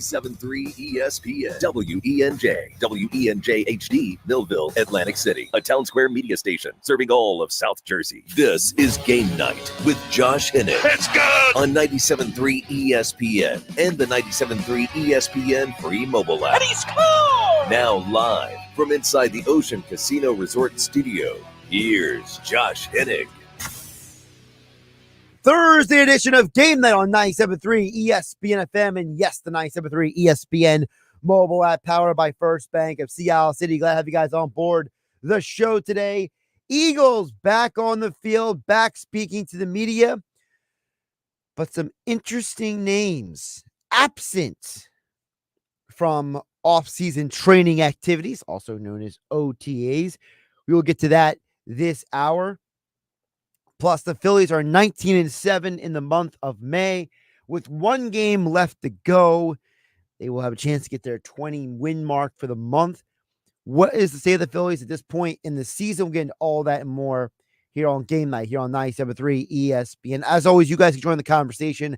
97.3 ESPN, WENJ HD, Millville, Atlantic City, a Town Square media station serving all of South Jersey. This is Game Night with Josh Hennick. Let's go! On 97.3 ESPN and the 97.3 ESPN free mobile app. And he scored! Now live from inside the Ocean Casino Resort studio, here's Josh Hennick. Thursday edition of Game Night on 97.3 ESPN FM, and yes, the 97.3 ESPN mobile app powered by First Bank of Sea City. Glad to have you guys on board the show today. Eagles back on the field, back speaking to the media, but some interesting names absent from off-season training activities, also known as OTAs. We will get to that this hour. Plus, the Phillies are 19-7 in the month of May. With one game left to go, they will have a chance to get their 20-win mark for the month. What is the state of the Phillies at this point in the season? We'll get into all that and more here on Game Night, here on 97.3 ESPN. As always, you guys can join the conversation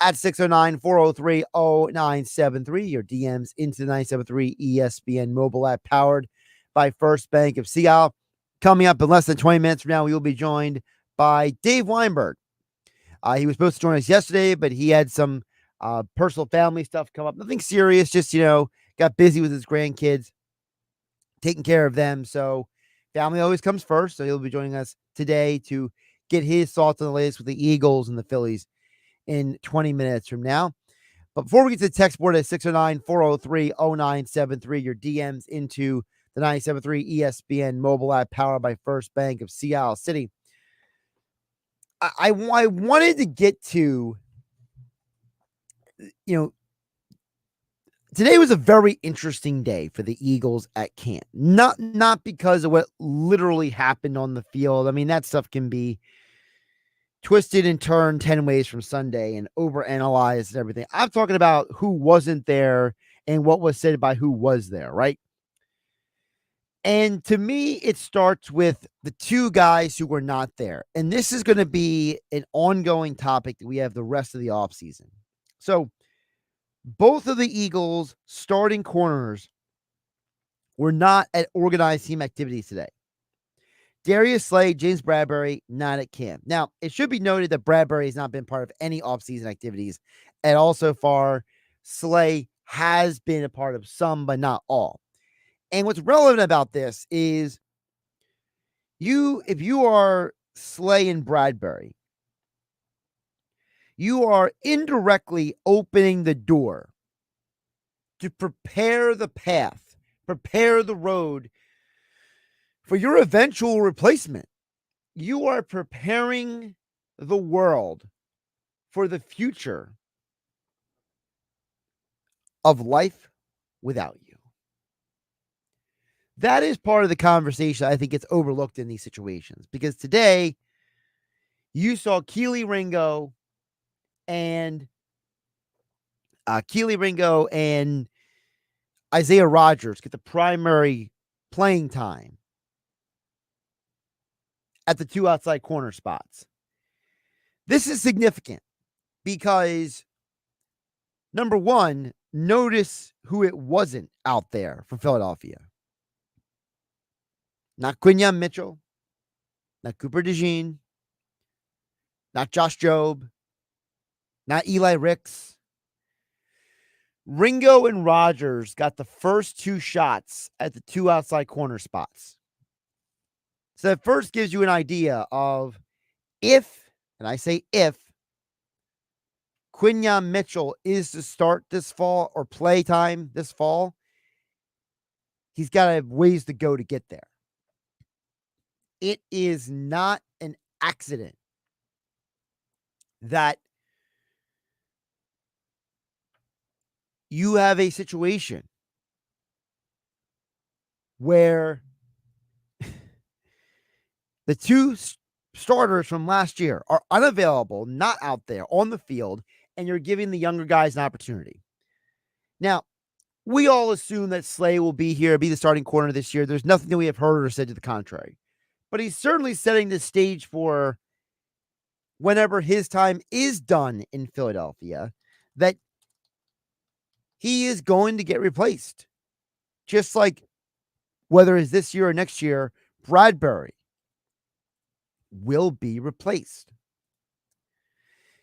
at 609-403-0973. Your DMs into the 97.3 ESPN mobile app powered by First Bank of Sea. Coming up in less than 20 minutes from now, we will be joined by Dave Weinberg. He was supposed to join us yesterday, but he had some personal family stuff come up. Nothing serious, just, got busy with his grandkids, taking care of them. So family always comes first. So he'll be joining us today to get his thoughts on the latest with the Eagles and the Phillies in 20 minutes from now. But before we get to the text board at 609-403-0973, your DMs into the 97.3 ESPN mobile app powered by First Bank of Sea City. I wanted to get to, today was a very interesting day for the Eagles at camp. Not because of what literally happened on the field. I mean, that stuff can be twisted and turned 10 ways from Sunday and overanalyzed and everything. I'm talking about who wasn't there and what was said by who was there, right? And to me, it starts with the two guys who were not there. And this is going to be an ongoing topic that we have the rest of the offseason. So both of the Eagles' starting corners were not at organized team activities today. Darius Slay, James Bradbury, not at camp. Now, it should be noted that Bradbury has not been part of any offseason activities at all so far. Slay has been a part of some, but not all. And what's relevant about this is if you are Slay and Bradbury, you are indirectly opening the door to prepare the path, prepare the road for your eventual replacement. You are preparing the world for the future of life without you. That is part of the conversation I think gets overlooked in these situations, because today you saw Keely Ringo and Isaiah Rodgers get the primary playing time at the two outside corner spots. This is significant because, number one, notice who it wasn't out there for Philadelphia. Not Quinyon Mitchell, not Cooper DeJean, not Josh Jobe, not Eli Ricks. Ringo and Rodgers got the first two shots at the two outside corner spots. So that first gives you an idea of if, and I say if, Quinyon Mitchell is to start this fall or play time this fall, he's got to have ways to go to get there. It is not an accident that you have a situation where the two starters from last year are unavailable, not out there on the field, and you're giving the younger guys an opportunity. Now, we all assume that Slay will be here, be the starting corner this year. There's nothing that we have heard or said to the contrary. But he's certainly setting the stage for whenever his time is done in Philadelphia, that he is going to get replaced. Just like whether it's this year or next year, Bradbury will be replaced.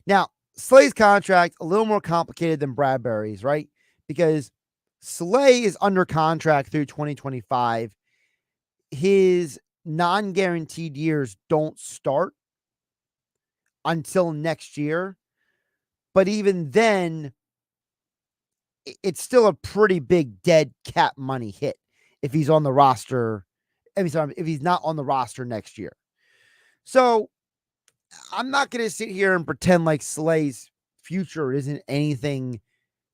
Now, Slay's contract, a little more complicated than Bradbury's, right? Because Slay is under contract through 2025. His non-guaranteed years don't start until next year. But even then, it's still a pretty big dead cap money hit if he's on the roster. I mean, sorry, if he's not on the roster next year. So I'm not going to sit here and pretend like Slay's future isn't anything,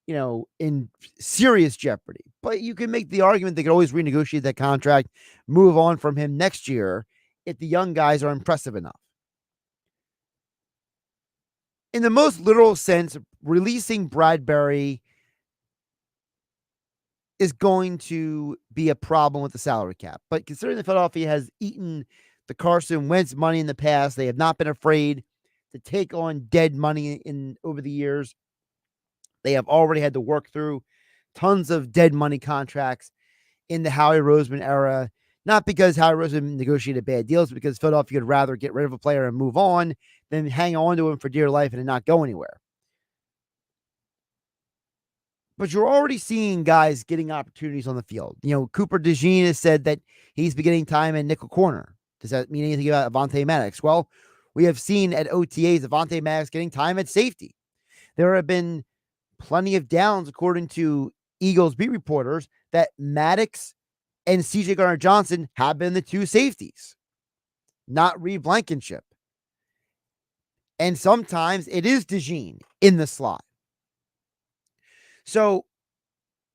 in serious jeopardy. But you can make the argument they could always renegotiate that contract, move on from him next year if the young guys are impressive enough. In the most literal sense, releasing Bradbury is going to be a problem with the salary cap. But considering that Philadelphia has eaten the Carson Wentz money in the past, they have not been afraid to take on dead money over the years. They have already had to work through tons of dead money contracts in the Howie Roseman era, not because Howie Roseman negotiated bad deals, but because Philadelphia would rather get rid of a player and move on than hang on to him for dear life and not go anywhere. But you're already seeing guys getting opportunities on the field. Cooper DeJean has said that he's beginning time in nickel corner. Does that mean anything about Avonte Maddox? Well, we have seen at OTAs Avonte Maddox getting time at safety. There have been plenty of downs, according to Eagles beat reporters, that Maddox and CJ Gardner-Johnson have been the two safeties, not Reed Blankenship. And sometimes it is DeJean in the slot. So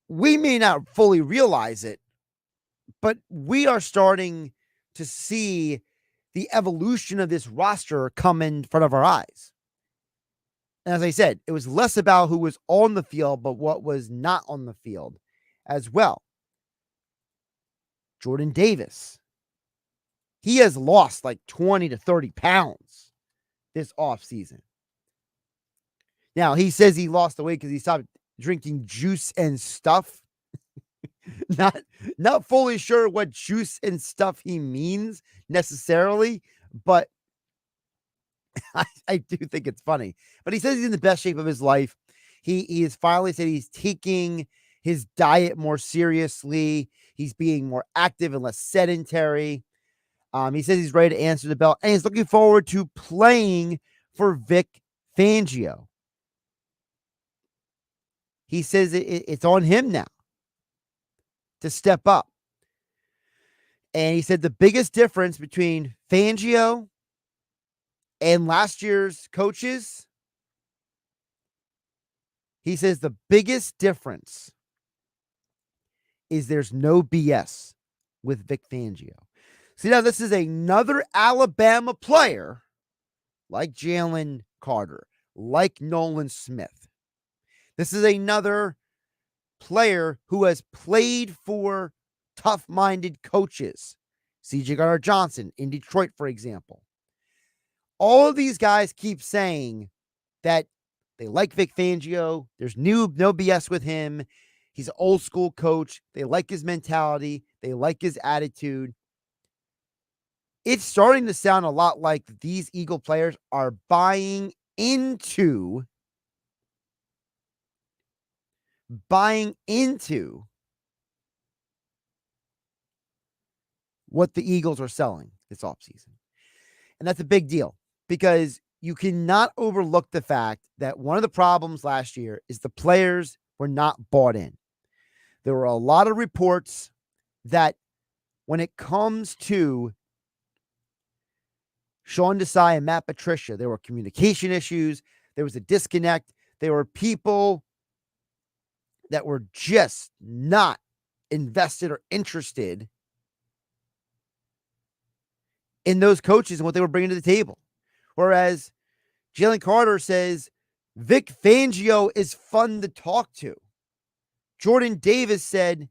we may not fully realize it, but we are starting to see the evolution of this roster come in front of our eyes. And as I said, it was less about who was on the field, but what was not on the field as well. Jordan Davis. He has lost like 20 to 30 pounds this offseason. Now, he says he lost the weight because he stopped drinking juice and stuff. Not fully sure what juice and stuff he means necessarily, but I do think it's funny. But he says he's in the best shape of his life. He has finally said he's taking his diet more seriously. He's being more active and less sedentary. He says he's ready to answer the bell, and he's looking forward to playing for Vic Fangio. He says it's on him now to step up. And he said the biggest difference between Fangio and last year's coaches, he says the biggest difference is there's no BS with Vic Fangio. See, now this is another Alabama player like Jalen Carter, like Nolan Smith. This is another player who has played for tough-minded coaches. CJ Gardner-Johnson in Detroit, for example. All of these guys keep saying that they like Vic Fangio. There's no BS with him. He's an old school coach. They like his mentality. They like his attitude. It's starting to sound a lot like these Eagle players are buying into what the Eagles are selling this offseason. And that's a big deal because you cannot overlook the fact that one of the problems last year is the players were not bought in. There were a lot of reports that when it comes to Sean Desai and Matt Patricia, there were communication issues. There was a disconnect. There were people that were just not invested or interested in those coaches and what they were bringing to the table. Whereas Jalen Carter says Vic Fangio is fun to talk to. Jordan Davis said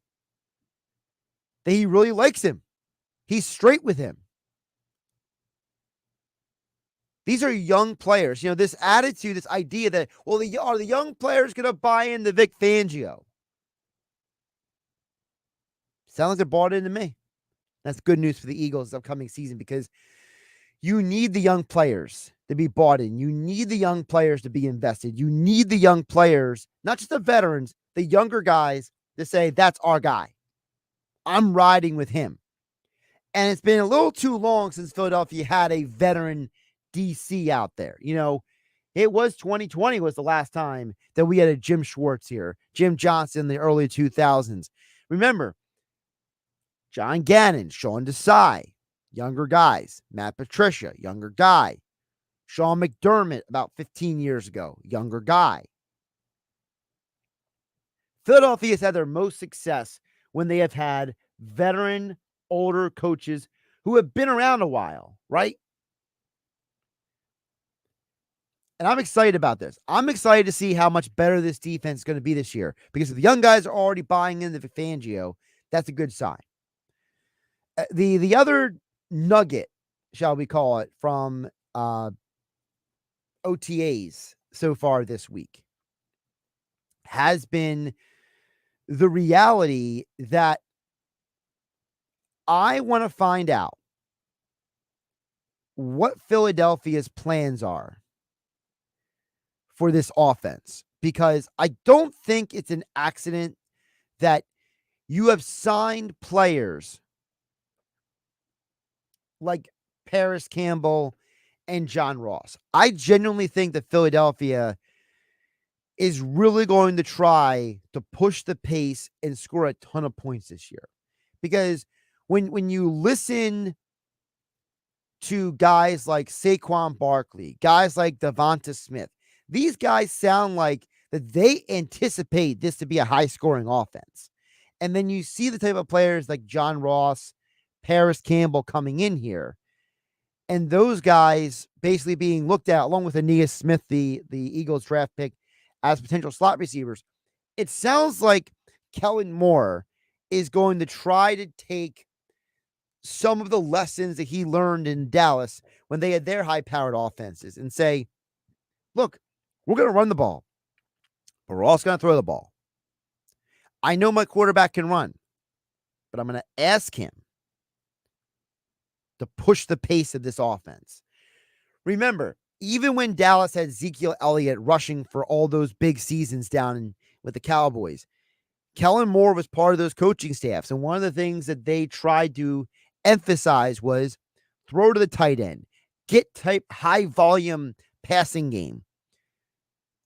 that he really likes him. He's straight with him. These are young players. This attitude, this idea that, are the young players going to buy into Vic Fangio? Sounds like they're bought into me. That's good news for the Eagles this upcoming season because you need the young players to be bought in. You need the young players to be invested. You need the young players, not just the veterans, the younger guys to say, that's our guy. I'm riding with him. And it's been a little too long since Philadelphia had a veteran DC out there. You know, it was 2020 was the last time that we had a Jim Schwartz here, Jim Johnson in the early 2000s. Remember, John Gannon, Sean Desai, younger guys. Matt Patricia, younger guy. Sean McDermott, about 15 years ago, younger guy. Philadelphia has had their most success when they have had veteran, older coaches who have been around a while, right? And I'm excited about this. I'm excited to see how much better this defense is going to be this year because if the young guys are already buying into Fangio, that's a good sign. The other nugget, shall we call it, from OTAs so far this week has been the reality that I want to find out what Philadelphia's plans are for this offense, because I don't think it's an accident that you have signed players like Paris Campbell and John Ross. I genuinely think that Philadelphia is really going to try to push the pace and score a ton of points this year. Because when you listen to guys like Saquon Barkley, guys like Devonta Smith, these guys sound like that they anticipate this to be a high-scoring offense. And then you see the type of players like John Ross, Paris Campbell coming in here, and those guys basically being looked at along with Aeneas Smith, the Eagles draft pick, as potential slot receivers. It sounds like Kellen Moore is going to try to take some of the lessons that he learned in Dallas when they had their high-powered offenses and say, look, we're going to run the ball, but we're also going to throw the ball. I know my quarterback can run, but I'm going to ask him to push the pace of this offense. Remember, even when Dallas had Ezekiel Elliott rushing for all those big seasons down with the Cowboys, Kellen Moore was part of those coaching staffs. And one of the things that they tried to emphasize was throw to the tight end, get type high volume passing game.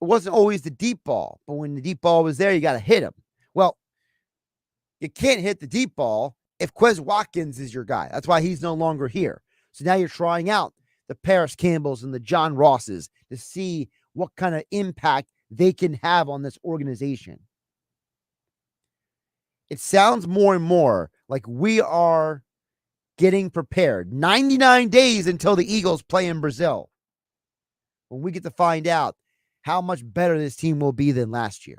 It wasn't always the deep ball, but when the deep ball was there, you got to hit him. Well, you can't hit the deep ball if Quez Watkins is your guy. That's why he's no longer here. So now you're trying out the Paris Campbells and the John Rosses to see what kind of impact they can have on this organization. It sounds more and more like we are getting prepared. 99 days until the Eagles play in Brazil, when we get to find out how much better this team will be than last year.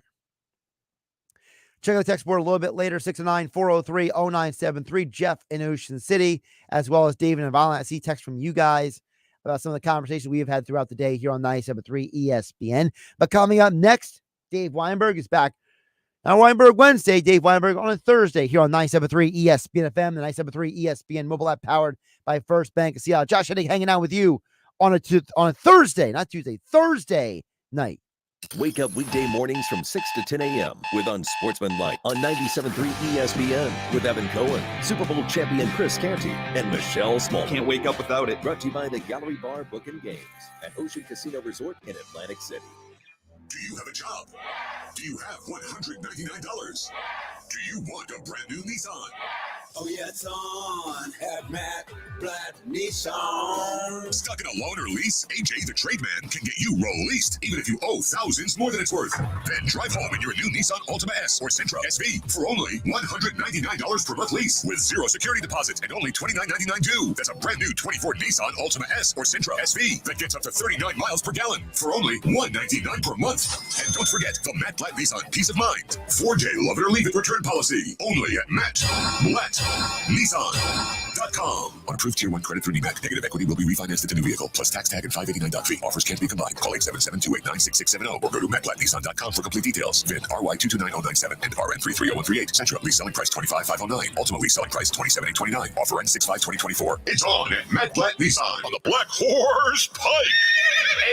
Check out the text board a little bit later, 609-403-0973. Jeff in Ocean City, as well as David and Violet. I see text from you guys about some of the conversations we have had throughout the day here on 97.3 ESPN. But coming up next, Dave Weinberg is back. Now, Weinberg Wednesday, Dave Weinberg on a Thursday here on 97.3 ESPN FM, the 97.3 ESPN mobile app powered by First Bank of Seattle. Josh Hennig hanging out with you on a Thursday, not Tuesday, Thursday night. Wake up weekday mornings from 6 to 10 a.m. with Unsportsmanlike on 97.3 ESPN with Evan Cohen, Super Bowl champion Chris Canty, and Michelle Small. Can't wake up without it. Brought to you by the Gallery Bar Book and Games at Ocean Casino Resort in Atlantic City. Do you have a job? Do you have $199? Do you want a brand new Nissan? Oh yeah, it's on at Matt Blatt Nissan. Stuck in a loan or lease? AJ the Trademan can get you released, even if you owe thousands more than it's worth. Then drive home in your new Nissan Altima S or Sentra SV for only $199 per month lease with zero security deposit and only $29.99 due. That's a brand new 24 Nissan Altima S or Sentra SV that gets up to 39 miles per gallon for only $199 per month. And don't forget the Matt Blatt Nissan Peace of Mind. 4-day love it or leave it return policy only at Matt Blatt Nissan.com. On approved Tier 1 credit through NEMAC. Negative equity will be refinanced into new vehicle, plus tax tag and $589 fee. Offers can't be combined. Call 877-289-6670 or go to MacBlackNissan.com for complete details. VIN RY229097 and RN330138. Sentra. Lease selling price $25,509. Ultimate lease selling price $27,829. Offer ends 6/5/2024. It's on at Matt Black Nissan on the Black Horse Pike.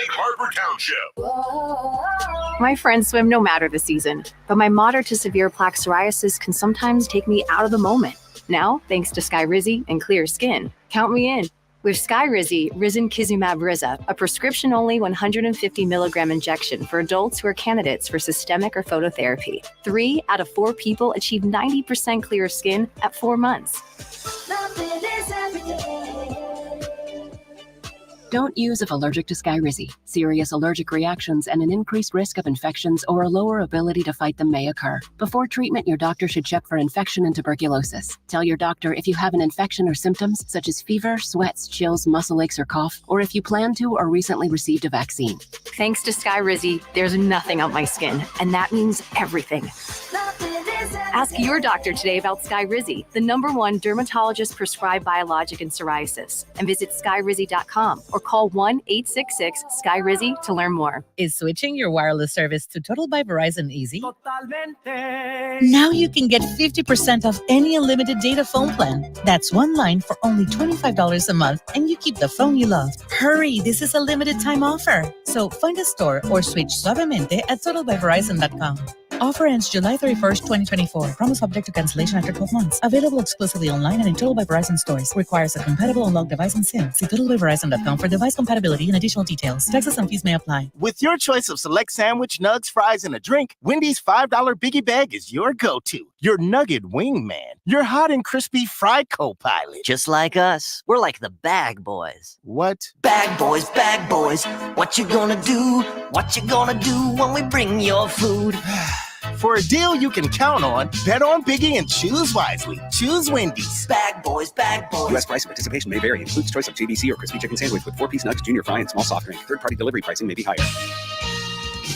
Egg Harbor Township. My friends swim no matter the season, but my moderate to severe plaque psoriasis can sometimes take me out of the moment. Now, thanks to Skyrizi and clear skin, count me in. With Skyrizi, Risankizumab Riza, a prescription-only 150 milligram injection for adults who are candidates for systemic or phototherapy. 3 out of 4 people achieve 90% clear skin at 4 months. Don't use if allergic to Skyrizi. Serious allergic reactions and an increased risk of infections or a lower ability to fight them may occur. Before treatment, your doctor should check for infection and tuberculosis. Tell your doctor if you have an infection or symptoms such as fever, sweats, chills, muscle aches, or cough, or if you plan to or recently received a vaccine. Thanks to Skyrizi, there's nothing on my skin, and that means everything. Ask your doctor today about Skyrizi, the #1 dermatologist-prescribed biologic in psoriasis, and visit skyrizi.com or call 1-866-SKYRIZI to learn more. Is switching your wireless service to Total by Verizon easy? Totalmente. Now you can get 50% off any unlimited data phone plan. That's one line for only $25 a month, and you keep the phone you love. Hurry, this is a limited time offer. So find a store or switch suavemente at totalbyverizon.com. Offer ends July 31st, 2024. Promo subject to cancellation after 12 months. Available exclusively online and in Total by Verizon stores. Requires a compatible unlocked device and SIM. See totalbyverizon.com for device compatibility and additional details. Taxes and fees may apply. With your choice of select sandwich, nugs, fries, and a drink, Wendy's $5 Biggie Bag is your go-to. Your nugget wingman. Your hot and crispy fry co-pilot. Just like us. We're like the bag boys. What? Bag boys, bag boys. What you gonna do? What you gonna do when we bring your food? For a deal you can count on, bet on Biggie and choose wisely. Choose Wendy's. Bag boys, bag boys. U.S. price and participation may vary. Includes choice of JBC or crispy chicken sandwich with 4-piece nuggets, junior fry, and small soft drink. Third-party delivery pricing may be higher.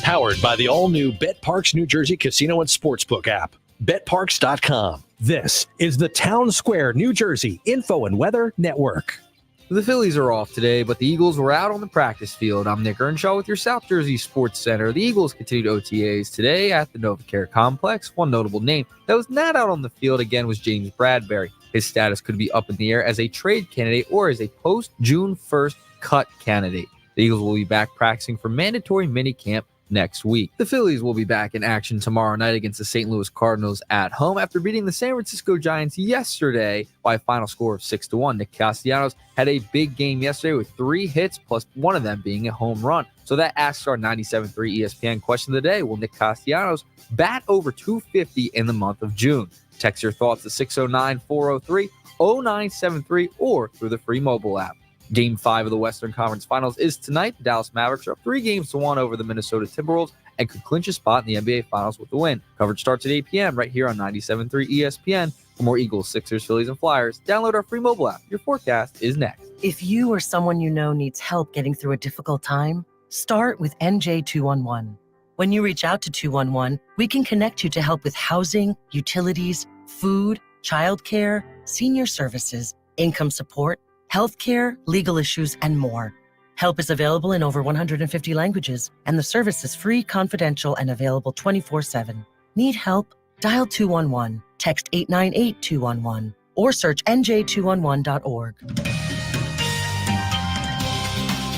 Powered by the all-new BetParks New Jersey Casino and Sportsbook app. BetParks.com. This is the Town Square, New Jersey Info and Weather Network. The Phillies are off today, but the Eagles were out on the practice field. I'm Nick Earnshaw with your South Jersey Sports Center. The Eagles continued OTAs today at the NovaCare Complex. One notable name that was not out on the field again was James Bradberry. His status could be up in the air as a trade candidate or as a post-June 1st cut candidate. The Eagles will be back practicing for mandatory minicamp next week. The Phillies will be back in action tomorrow night against the St. Louis Cardinals at home after beating the San Francisco Giants yesterday by a final score of 6-1. Nick Castellanos had a big game yesterday with 3 hits plus one of them being a home run. So that asks our 97.3 ESPN question of the day. Will Nick Castellanos bat over 250 in the month of June? Text your thoughts to 609-403-0973 or through the free mobile app. Game 5 of the Western Conference Finals is tonight. The Dallas Mavericks are up 3-1 over the Minnesota Timberwolves and could clinch a spot in the NBA Finals with the win. Coverage starts at 8 p.m. right here on 97.3 ESPN. For more Eagles, Sixers, Phillies, and Flyers, download our free mobile app. Your forecast is next. If you or someone you know needs help getting through a difficult time, start with NJ211. When you reach out to 211, we can connect you to help with housing, utilities, food, childcare, senior services, income support, healthcare, legal issues, and more. Help is available in over 150 languages, and the service is free, confidential, and available 24/7. Need help? Dial 211, text 898-211, or search nj211.org.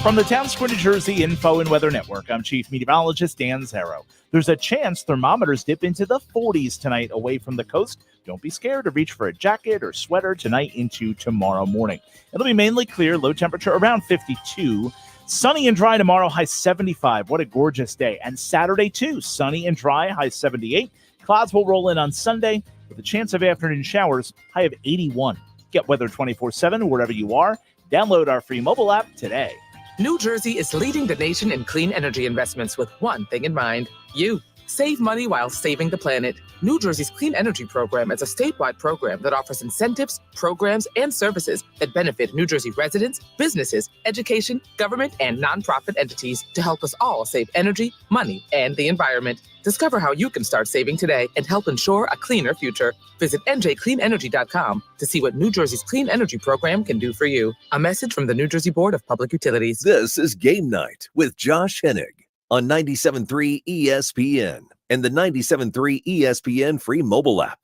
From the Town Square, New Jersey Info and Weather Network, I'm Chief Meteorologist Dan Zero. There's a chance thermometers dip into the 40s tonight away from the coast. Don't be scared to reach for a jacket or sweater tonight into tomorrow morning. It'll be mainly clear, low temperature around 52. Sunny and dry tomorrow, high 75. What a gorgeous day. And Saturday too, sunny and dry, high 78. Clouds will roll in on Sunday with a chance of afternoon showers, high of 81. Get weather 24/7 wherever you are. Download our free mobile app today. New Jersey is leading the nation in clean energy investments with one thing in mind, you. Save money while saving the planet. New Jersey's Clean Energy Program is a statewide program that offers incentives, programs, and services that benefit New Jersey residents, businesses, education, government, and nonprofit entities to help us all save energy, money, and the environment. Discover how you can start saving today and help ensure a cleaner future. Visit njcleanenergy.com to see what New Jersey's Clean Energy Program can do for you. A message from the New Jersey Board of Public Utilities. This is Game Night with Josh Hennig on 97.3 ESPN and the 97.3 ESPN free mobile app.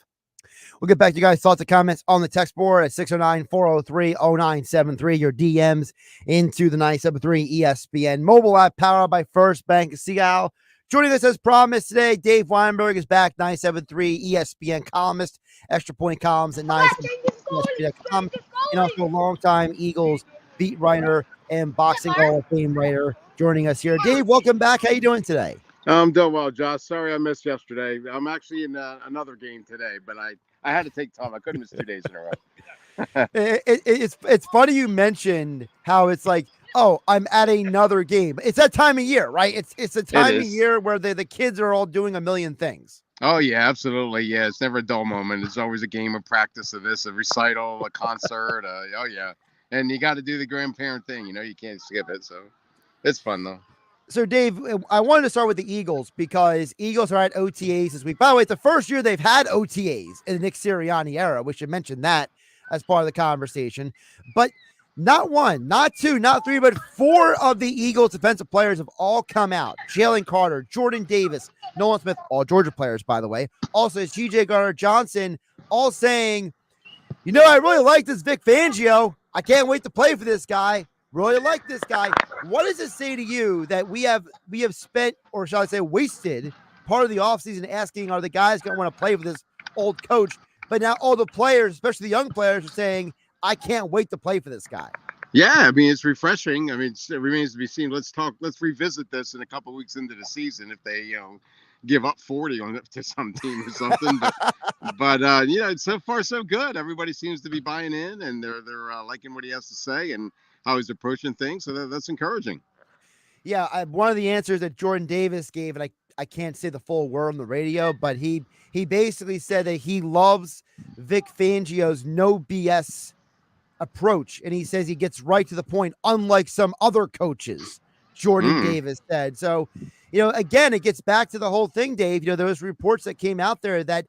We'll get back to you guys' thoughts and comments on the text board at 609-403-0973. Your DMs into the 97.3 ESPN mobile app powered by First Bank of Seattle. Joining us as promised today, Dave Weinberg is back, 97.3 ESPN columnist, extra point columns at 97.3 and also a longtime Eagles beat writer and boxing Hall of Fame writer joining us here. Dave, welcome back. How you doing today? I'm doing well, Josh. Sorry I missed yesterday. I'm actually in another game today, but I had to take time. I couldn't miss 2 days in a row. It's funny you mentioned how it's like, oh, I'm at another game. It's that time of year, right? It's a time of year where the kids are all doing a million things. Oh, yeah, absolutely. Yeah, it's never a dull moment. It's always a game of practice of this, a recital, a concert. Oh, yeah. And you got to do the grandparent thing. You can't skip it. So it's fun, though. So, Dave, I wanted to start with the Eagles because Eagles are at OTAs this week. By the way, it's the first year they've had OTAs in the Nick Sirianni era. We should mention that as part of the conversation. But not one, not two, not three, but 4 of the Eagles defensive players have all come out. Jalen Carter, Jordan Davis, Nolan Smith, all Georgia players, by the way. Also, TJ Gardner-Johnson, all saying, I really like this Vic Fangio. I can't wait to play for this guy. Really like this guy. What does it say to you that we have spent, or shall I say wasted, part of the offseason asking, are the guys going to want to play for this old coach? But now all the players, especially the young players, are saying, I can't wait to play for this guy. Yeah, I mean, it's refreshing. I mean, it remains to be seen. Let's revisit this in a couple of weeks into the season if they, give up 40 on it to some team or something. But so far so good. Everybody seems to be buying in, and they're liking what he has to say and how he's approaching things. So that's encouraging. Yeah, one of the answers that Jordan Davis gave, and I can't say the full word on the radio, but he basically said that he loves Vic Fangio's no BS approach, and he says he gets right to the point, unlike some other coaches. Jordan Davis said. So, again, it gets back to the whole thing, Dave. There was reports that came out there that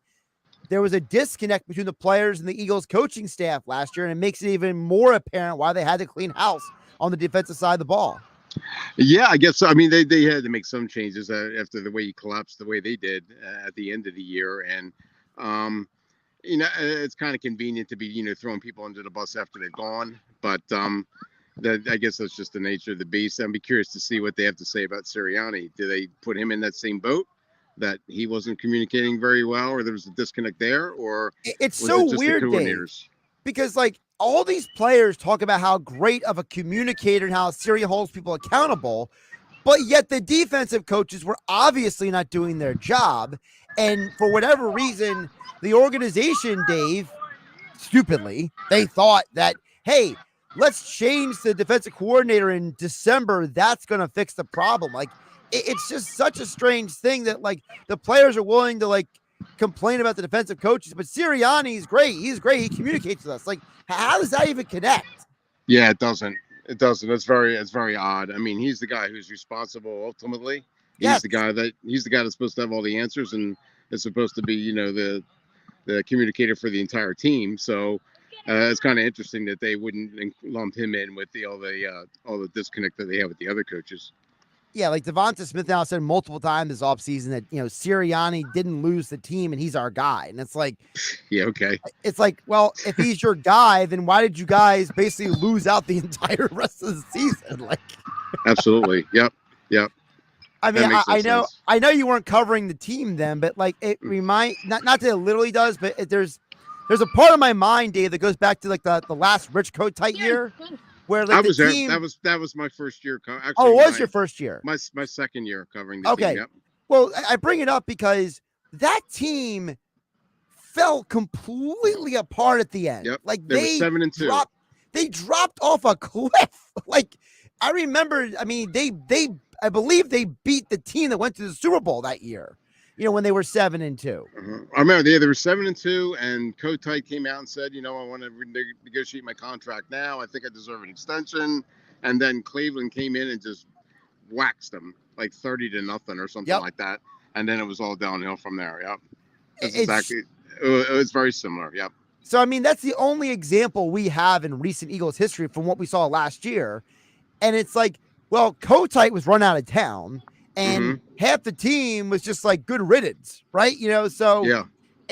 there was a disconnect between the players and the Eagles coaching staff last year, and it makes it even more apparent why they had to clean house on the defensive side of the ball. Yeah, I guess so. I mean, they had to make some changes after the way he collapsed the way they did at the end of the year. And, it's kind of convenient to be, throwing people under the bus after they've gone. But I guess that's just the nature of the beast. I'd be curious to see what they have to say about Sirianni. Do they put him in that same boat that he wasn't communicating very well, or there was a disconnect there? Or it's so weird, Dave, because all these players talk about how great of a communicator and how Siri holds people accountable, but yet the defensive coaches were obviously not doing their job. And for whatever reason, the organization, Dave, stupidly, they thought that, hey, let's change the defensive coordinator in December. That's going to fix the problem. It's just such a strange thing that the players are willing to complain about the defensive coaches, but Sirianni's great. He's great. He communicates with us. How does that even connect? Yeah, it doesn't. It's very odd. I mean, he's the guy who's responsible ultimately. He's the guy that's supposed to have all the answers and is supposed to be, the communicator for the entire team. So it's kind of interesting that they wouldn't lump him in with all the disconnect that they have with the other coaches. Yeah, Devonta Smith now said multiple times this offseason that, Sirianni didn't lose the team and he's our guy. And it's yeah, okay. It's well, if he's your guy, then why did you guys basically lose out the entire rest of the season? Absolutely. Yep. I mean, I know you weren't covering the team then, but it remind not that it literally does, but there's a part of my mind, Dave, that goes back to the last Rich Kotite year. Where I was there. That was my first year. Actually, it was your first year. My second year covering the team. Yep. Well, I bring it up because that team fell completely apart at the end. Yep. They were 7-2. They dropped off a cliff. I remember. I mean, I believe they beat the team that went to the Super Bowl that year. when they were 7-2. I remember they were 7-2, and Kotite came out and said, I want to negotiate my contract now. I think I deserve an extension. And then Cleveland came in and just waxed them like 30-0 or something like that. And then it was all downhill from there. Yep. It was very similar. Yep. So, I mean, that's the only example we have in recent Eagles history from what we saw last year. And it's like, well, Kotite was run out of town and half the team was just like good riddance, right? So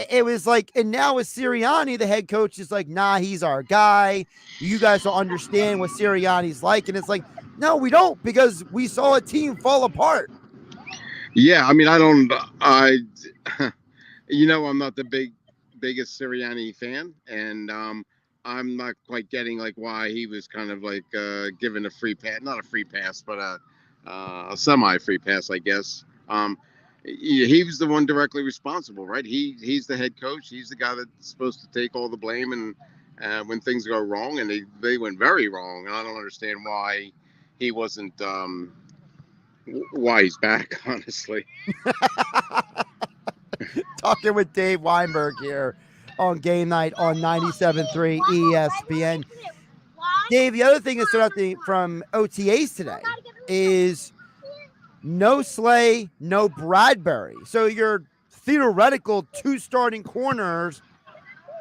it was like, and now with Sirianni, the head coach is like, nah, he's our guy. You guys don't understand what Sirianni's like. And it's like, no, we don't, because we saw a team fall apart. Yeah. I mean, I'm not the biggest Sirianni fan, and I'm not quite getting like why he was kind of like given a free pass, not a free pass, but a semi-free pass, I guess. He was the one directly responsible, right? He's the head coach. He's the guy that's supposed to take all the blame, and when things go wrong, and they went very wrong, and I don't understand why he wasn't why he's back, honestly. Talking with Dave Weinberg here on Game Night on 97.3 ESPN. Dave, the other thing that stood out from OTAs today is no Slay, no Bradbury. So your theoretical 2 starting corners,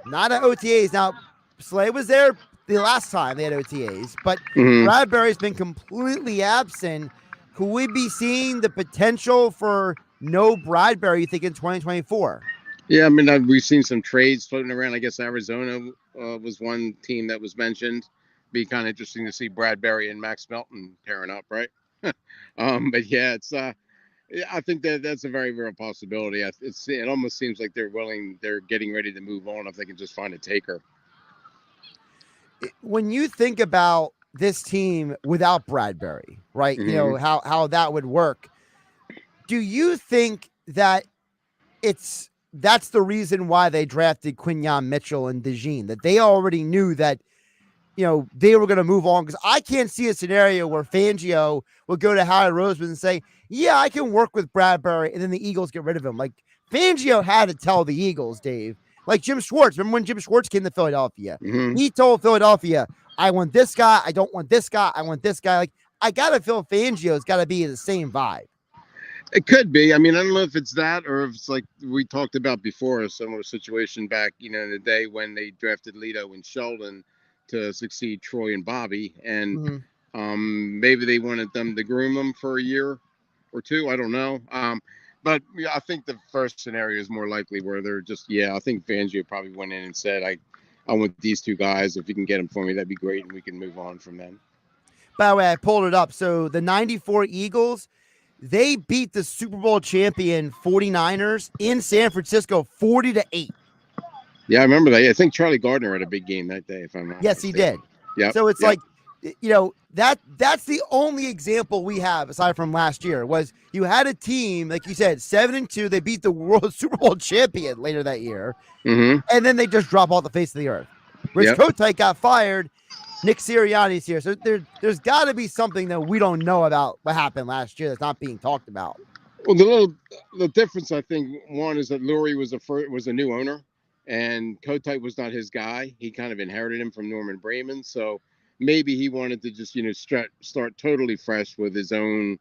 not at OTAs. Now, Slay was there the last time they had OTAs, but Bradbury's been completely absent. Could we be seeing the potential for no Bradbury, you think, in 2024? Yeah, I mean, we've seen some trades floating around. I guess Arizona was one team that was mentioned. Be kind of interesting to see Bradbury and Max Melton pairing up, right? But yeah, it's I think that's a very real possibility. It almost seems like they're getting ready to move on if they can just find a taker. When you think about this team without Bradbury, right? How that would work. Do you think that that's the reason why they drafted Quinyon Mitchell and DeJean, that they already knew that, they were going to move on? Because I can't see a scenario where Fangio would go to Howie Roseman and say, yeah, I can work with Bradbury, and then the Eagles get rid of him. Like, Fangio had to tell the Eagles, Dave. Like Jim Schwartz. Remember when Jim Schwartz came to Philadelphia? He told Philadelphia, I want this guy. I don't want this guy. I want this guy. Like, I got to feel Fangio's got to be the same vibe. It could be. I mean, I don't know if it's that or if it's like we talked about before, a similar situation back, in the day when they drafted Lito and Sheldon to succeed Troy and Bobby. And maybe they wanted them to groom them for a year or two. I don't know. But I think the first scenario is more likely where they're just, I think Fangio probably went in and said, I want these 2 guys. If you can get them for me, that'd be great. And we can move on from them. By the way, I pulled it up. So the 94 Eagles, they beat the Super Bowl champion 49ers in San Francisco 40-8. Yeah, I remember that. I think Charlie Gardner had a big game that day, if I'm not mistaken. He did. Yeah. So it's like, that's the only example we have aside from last year was you had a team, like you said, 7-2. They beat the world Super Bowl champion later that year. And then they just drop off the face of the earth. Rich Kotite got fired. Nick Sirianni's here. So there's got to be something that we don't know about what happened last year that's not being talked about. Well, the difference, I think, one is that Lurie was a new owner, and Kotite was not his guy. He kind of inherited him from Norman Brayman. So maybe he wanted to just, start totally fresh with his own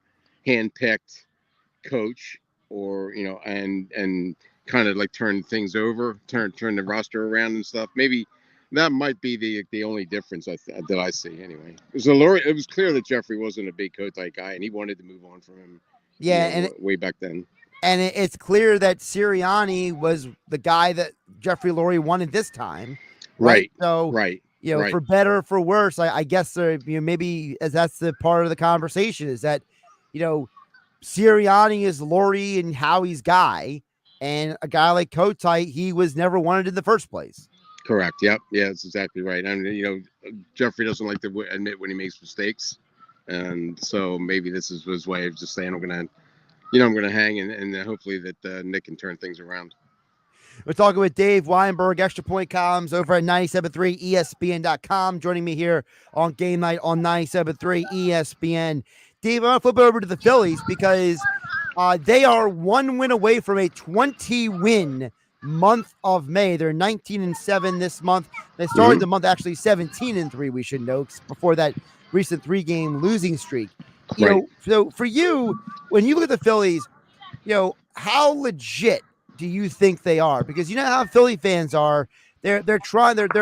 hand-picked coach, or, and kind of like turn things over, turn the roster around and stuff. Maybe that might be the only difference that I see anyway. It was clear that Jeffrey wasn't a big Kotite guy, and he wanted to move on from him. Yeah, way back then. And it's clear that Sirianni was the guy that Jeffrey Lurie wanted this time. Right. So, for better or for worse, I guess maybe as that's the part of the conversation is that, Sirianni is Lurie and Howie's guy, and a guy like Kotite, he was never wanted in the first place. Correct. Yep. Yeah, that's exactly right. And, Jeffrey doesn't like to admit when he makes mistakes. And so maybe this is his way of just saying, I'm going to hang and hopefully that Nick can turn things around. We're talking with Dave Weinberg, Extra Point Columns over at 97.3 ESPN.com. Joining me here on Game Night on 97.3 ESPN. Dave, I want to flip over to the Phillies because They are 1 win away from a 20-win month of May. They're 19-7 this month. They started the month actually 17-3, we should know, before that recent 3-game losing streak. So for you, when you look at the Phillies, how legit do you think they are? Because you know how Philly fans are. They're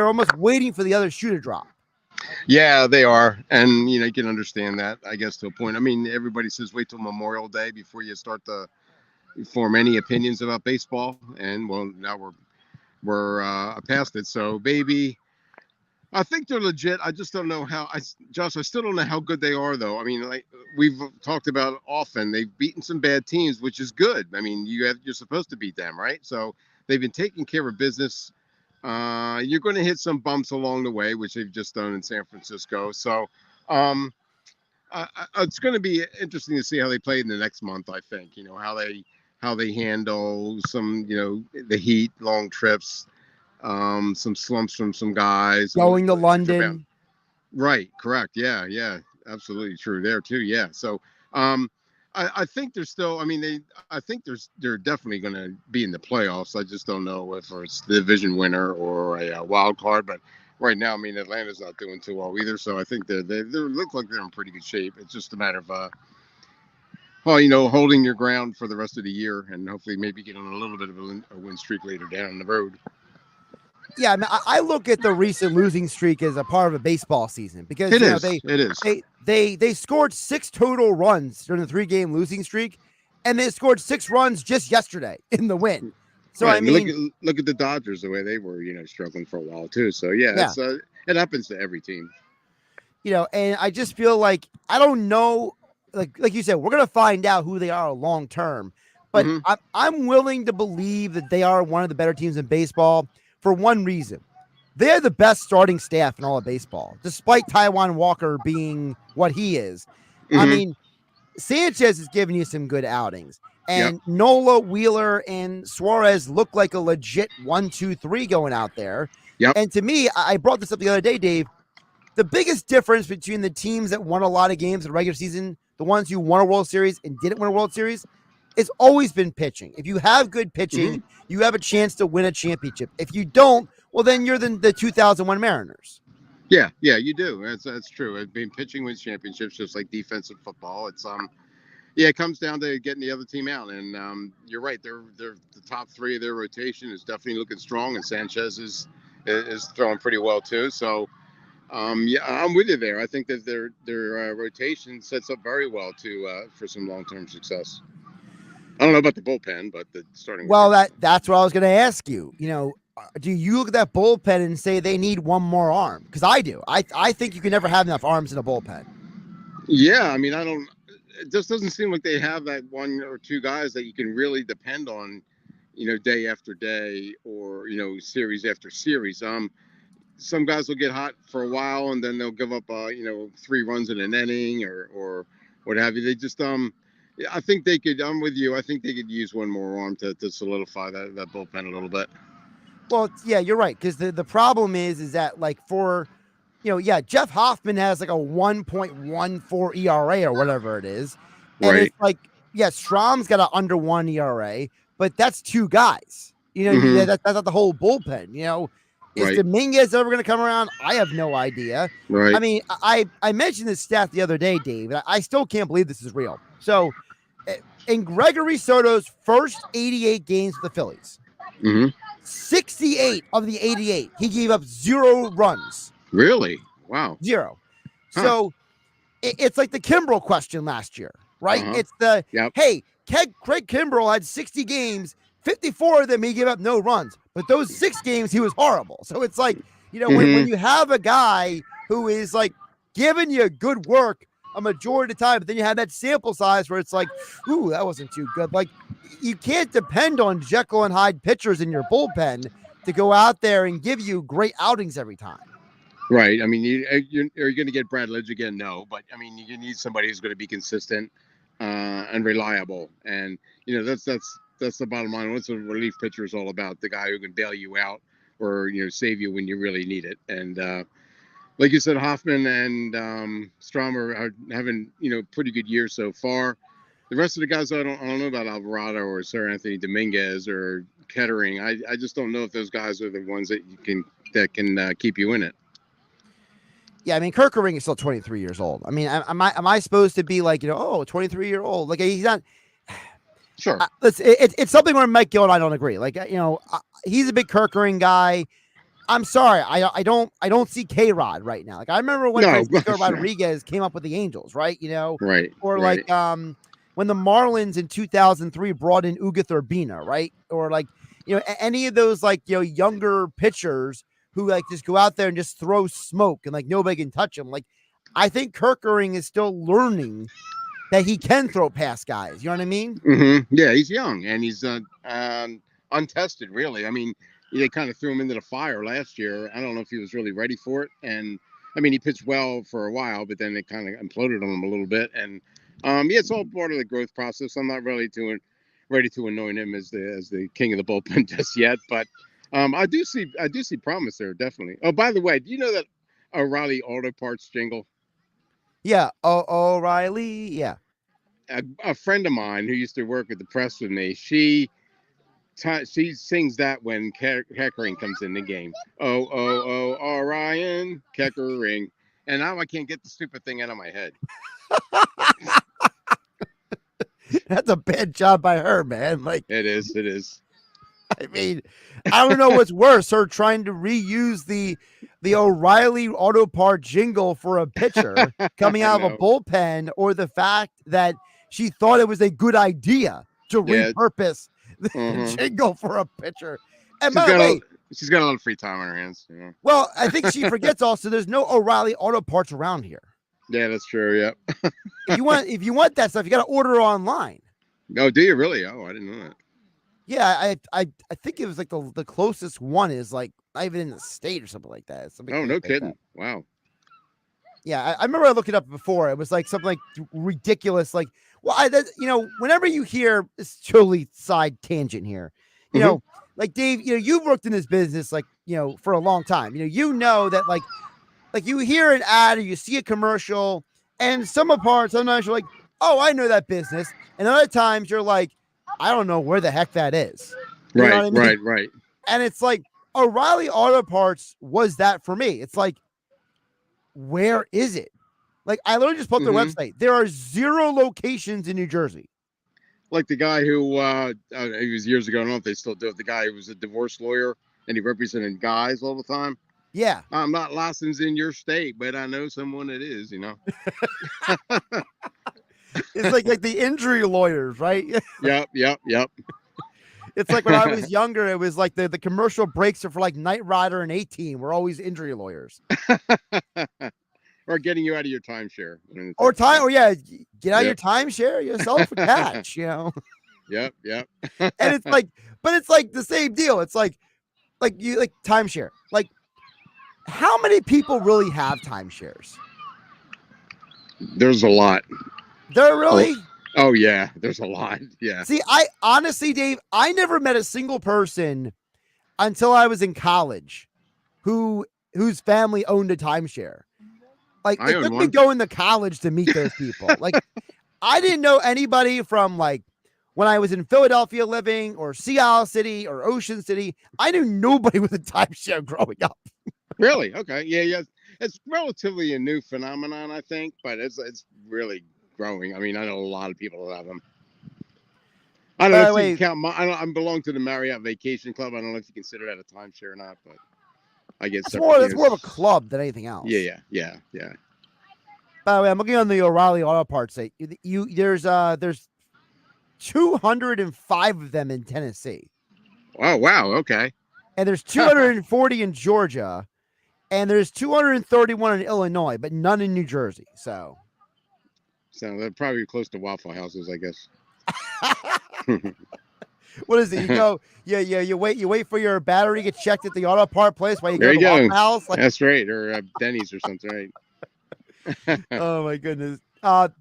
almost waiting for the other shoe to drop. Yeah, they are. And, you can understand that, I guess, to a point. I mean, everybody says wait till Memorial Day before you start to form any opinions about baseball. And, well, now we're past it. So, baby, I think they're legit. I just don't know Josh, I still don't know how good they are, though. I mean, like we've talked about often, they've beaten some bad teams, which is good. I mean, you're supposed to beat them, right? So they've been taking care of business. You're going to hit some bumps along the way, which they've just done in San Francisco. So it's going to be interesting to see how they play in the next month. I think how they handle some the heat, long trips. Some slumps from some guys going to London. Right, correct. Yeah, absolutely true there too. Yeah. So I think they're still, I think they're definitely going to be in the playoffs. I just don't know if it's the division winner or a wild card, but right now, Atlanta's not doing too well either. So I think they look like they're in pretty good shape. It's just a matter of holding your ground for the rest of the year and hopefully maybe getting a little bit of a win streak later down the road. Yeah, I look at the recent losing streak as a part of a baseball season because it is. They scored 6 total runs during the 3-game losing streak, and they scored 6 runs just yesterday in the win. So right. Look at the Dodgers, the way they were struggling for a while too. So yeah. It happens to every team. And I just feel like I don't know, like you said, we're gonna find out who they are long term, but I'm willing to believe that they are one of the better teams in baseball. For one reason, they're the best starting staff in all of baseball, despite Taijuan Walker being what he is. I mean, Sanchez is giving you some good outings, and Nola, Wheeler, and Suarez look like a legit 1-2-3 going out there. And to me, I brought this up the other day, Dave. The biggest difference between the teams that won a lot of games in the regular season, the ones who won a World Series and didn't win a World Series, it's always been pitching. If you have good pitching, you have a chance to win a championship. If you don't, well, then you're the 2001 Mariners. Yeah, you do. That's true. Pitching wins championships, just like defensive football. It's it comes down to getting the other team out. And you're right. They're the top 3 of their rotation is definitely looking strong, and Sanchez is throwing pretty well too. So I'm with you there. I think that their rotation sets up very well for some long-term success. I don't know about the bullpen, but the starting. Well, that's what I was going to ask you. Do you look at that bullpen and say they need one more arm? Because I do. I think you can never have enough arms in a bullpen. Yeah, I don't. It just doesn't seem like they have that 1 or 2 guys that you can really depend on, day after day or series after series. Some guys will get hot for a while and then they'll give up 3 runs in an inning or what have you. They just I think they could. I'm with you. I think they could use one more arm to solidify that bullpen a little bit. Well, yeah, you're right. Because the problem is that Jeff Hoffman has like a 1.14 ERA or whatever it is, and it's like, Strom's got an under 1 ERA, but that's 2 guys. That's not the whole bullpen. Is Dominguez ever going to come around? I have no idea. Right. I mean, I mentioned this stat the other day, Dave, and I still can't believe this is real. So, in Gregory Soto's first 88 games with the Phillies, 68 of the 88, he gave up 0 runs. Really? Wow. 0. Huh. So, it's like the Kimbrel question last year, right? It's hey, Craig Kimbrel had 60 games, 54 of them he gave up no runs, but those 6 games he was horrible. So it's like, when you have a guy who is like giving you good work a majority of the time, but then you have that sample size where it's like, ooh, that wasn't too good. Like, you can't depend on Jekyll and Hyde pitchers in your bullpen to go out there and give you great outings every time. Right. I mean, you're going to get Brad Lidge again? No, but you need somebody who's going to be consistent and reliable. And that's the bottom line. What's a relief pitcher is all about? The guy who can bail you out or save you when you really need it. And like you said, Hoffman and Strom are having pretty good years so far. The rest of the guys, I don't know about Alvarado or Sir Anthony Dominguez or Kettering. I just don't know if those guys are the ones that can keep you in it. Yeah, I mean, Kirkering is still 23 years old. I mean, am I supposed to be like, 23-year-old? Like, he's not. Sure. It's something where Mike Gill and I don't agree. Like, he's a big Kirkering guy. I'm sorry, I don't see K-Rod right now. Like, I remember when Francisco Rodriguez came up with the Angels, right? Right. Or right. like when the Marlins in 2003 brought in Ugueth Urbina, right? Or like, any of those like, younger pitchers who like just go out there and just throw smoke and like nobody can touch him. Like, I think Kirkering is still learning that he can throw past guys. You know what I mean? Mm-hmm. Yeah, he's young and he's untested, really. I mean, they kind of threw him into the fire last year. I don't know if he was really ready for it. And I mean, he pitched well for a while, but then it kind of imploded on him a little bit. And yeah, it's all part of the growth process. I'm not really ready to anoint him as the king of the bullpen just yet, but I do see promise there, definitely. Oh, by the way, do you know that O'Reilly Auto Parts jingle? Yeah, O'Reilly. Yeah, a friend of mine who used to work at the press with me, she sings that when Keckering comes in the game. Orion Keckering, and now I can't get the stupid thing out of my head. That's a bad job by her, man. Like, it is. I mean, I don't know what's worse, her trying to reuse the O'Reilly Auto Part jingle for a pitcher coming out of a bullpen, or the fact that she thought it was a good idea to repurpose the jingle for a pitcher. And by the way, she's got a lot of free time on her hands. Yeah. Well, I think she forgets also there's no O'Reilly Auto Parts around here. Yeah, that's true. Yeah. if you want that stuff, you got to order online. Oh, do you really? Oh, I didn't know that. Yeah, I think it was like the closest one is like not even in the state or something like that. Oh, no kidding. Wow. Yeah, I remember I looked it up before. It was like something like ridiculous. Like, well, whenever you hear, it's totally side tangent here. You know, like Dave, you've worked in this business like, for a long time. You know that like you hear an ad or you see a commercial, and sometimes you're like, oh, I know that business. And other times you're like, I don't know where the heck that is. You know what I mean? Right. And it's like O'Reilly Auto Parts was that for me. It's like, where is it? Like, I literally just put their website. There are 0 locations in New Jersey. Like the guy who he was years ago. I don't know if they still do it. The guy who was a divorce lawyer and he represented guys all the time. Yeah. I'm not licensed in your state, but I know someone that is, It's like the injury lawyers, right? Yep. It's like when I was younger, it was like the commercial breaks are for like Knight Rider and 18 were always injury lawyers. Or getting you out of your timeshare. Get out of your timeshare, yourself a catch, Yep. And it's like, but it's like the same deal. It's like you like timeshare. Like, how many people really have timeshares? There's a lot. There really? Oh yeah, there's a lot. Yeah. See, I honestly, Dave, I never met a single person until I was in college whose family owned a timeshare. Like, it took me going to college to meet those people. Like, I didn't know anybody from like when I was in Philadelphia living or Seattle City or Ocean City. I knew nobody with a timeshare growing up. Really? Okay. Yeah. It's relatively a new phenomenon, I think, but it's really growing. I mean, I know a lot of people that have them. I don't know if you count. I belong to the Marriott Vacation Club. I don't know if you consider that a timeshare or not, but I guess that's more of a club than anything else. Yeah. By the way, I'm looking on the O'Reilly Auto Parts site. There's 205 of them in Tennessee. Oh wow, okay. And there's 240 in Georgia, and there's 231 in Illinois, but none in New Jersey. So they're probably close to Waffle Houses, I guess. What is it? You go, you wait for your battery to get checked at the auto part place while you go to Waffle House. Like, that's right, or Denny's or something, right? Oh my goodness,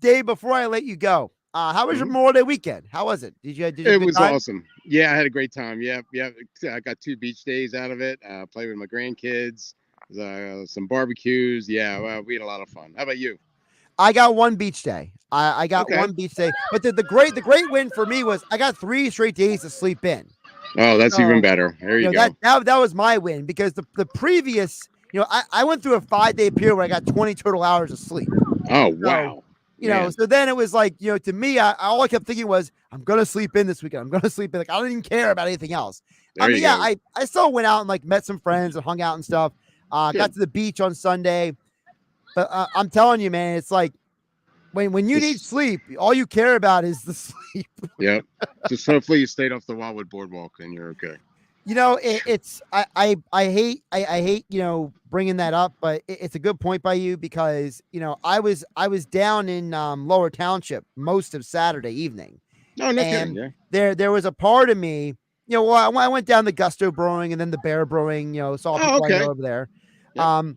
Dave. Before I let you go, how was your Memorial Day weekend? How was it? Did you? It was awesome. Yeah, I had a great time. Yeah. I got 2 beach days out of it. Played with my grandkids, some barbecues. Yeah, we had a lot of fun. How about you? I got one beach day. I got Okay. one beach day. But the great win for me was I got 3 straight days to sleep in. Oh, that's So, even better. There you go. That was my win because the previous, I went through a 5-day period where I got 20 total hours of sleep. Oh, So, wow. so then it was like, to me, all I kept thinking was, I'm going to sleep in this weekend. I'm going to sleep in. Like, I don't even care about anything else. There you go. I still went out and like met some friends and hung out and stuff. Got to the beach on Sunday. But I'm telling you, man, it's like when you need sleep, all you care about is the sleep. Yep. Just hopefully you stayed off the Wildwood Boardwalk and you're okay. I hate bringing that up, but it's a good point by you because I was down in Lower Township most of Saturday evening. No, no and kidding. Yeah. there was a part of me, I went down the Gusto Brewing and then the Bear Brewing, saw people I know over there. Yep.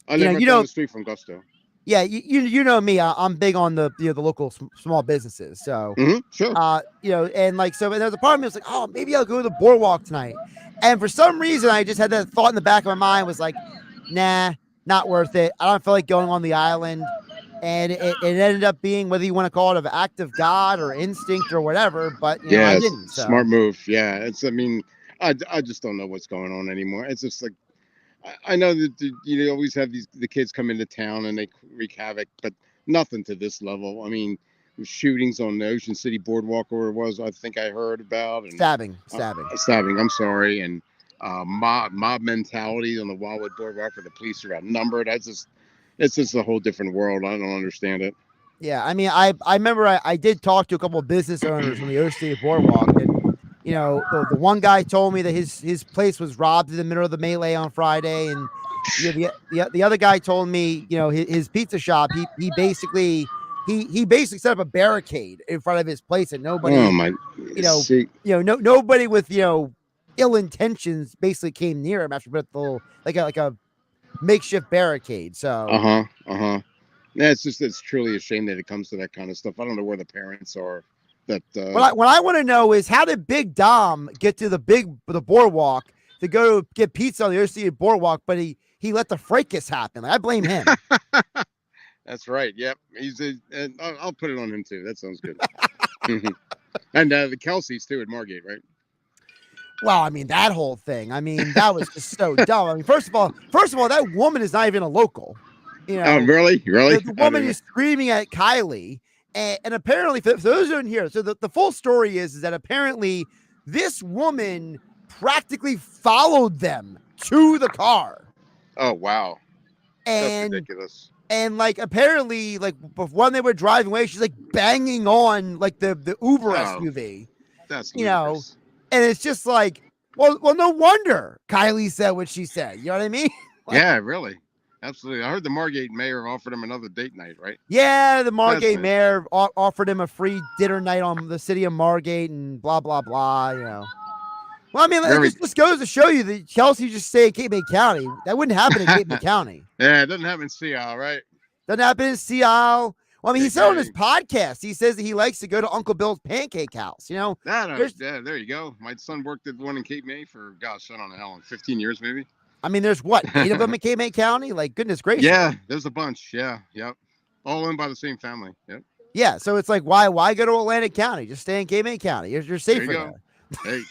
I live right down the street from Gusto. Yeah, you know me. I'm big on the the local small businesses. So sure. and like so, there's a part of me was like, oh, maybe I'll go to the boardwalk tonight. And for some reason, I just had that thought in the back of my mind was like, nah, not worth it. I don't feel like going on the island. And it ended up being, whether you want to call it an act of God or instinct or whatever, but I didn't. So. Smart move. Yeah, I just don't know what's going on anymore. It's just like. I know that you always have the kids come into town and they wreak havoc, but nothing to this level. I mean, shootings on the Ocean City Boardwalk, or it was, I think I heard about, and stabbing. I'm sorry, and mob mentality on the Wildwood Boardwalk where the police are outnumbered. It's just a whole different world. I don't understand it. Yeah, I mean, I remember I did talk to a couple of business owners on the Ocean City Boardwalk, and the one guy told me that his place was robbed in the middle of the melee on Friday, and the other guy told me his pizza shop he basically set up a barricade in front of his place, and nobody nobody with ill intentions basically came near him after put the like a makeshift barricade. So yeah, it's truly a shame that it comes to that kind of stuff. I don't know where the parents are. What I want to know is, how did Big Dom get to the boardwalk to go get pizza on the Ocean Boardwalk, but he let the fracas happen? Like, I blame him. That's right. Yep, I'll put it on him too. That sounds good. And the Kelseys too at Margate, right? Well, I mean, that whole thing. I mean, that was just so dumb. I mean, first of all, that woman is not even a local. Oh, really? The woman is screaming at Kylie. And apparently, for those who don't hear, so the full story is that apparently this woman practically followed them to the car. Oh, wow. And, that's ridiculous. And like, apparently, like when they were driving away, she's like banging on like the Uber SUV. That's ludicrous. And it's just like, well, no wonder Kylie said what she said. You know what I mean? Yeah, really. Absolutely. I heard the Margate mayor offered him another date night, right? Yeah, the Margate mayor offered him a free dinner night on the city of Margate and blah, blah, blah, Well, I mean, it just goes to show you that Chelsea just stay in Cape May County. That wouldn't happen in Cape May County. Yeah, it doesn't happen in Sea Isle, right? Doesn't happen in Sea Isle. Well, I mean, he said on his podcast, he says that he likes to go to Uncle Bill's Pancake House, Yeah, there you go. My son worked at the one in Cape May for, gosh, I don't know how long, 15 years maybe. I mean, there's what, 8 of them in Cape May County? Like, goodness gracious. Yeah, there's a bunch. Yeah, yep. All owned by the same family. Yep. Yeah, so it's like, why go to Atlantic County? Just stay in Cape May County. You're safer there. Hey,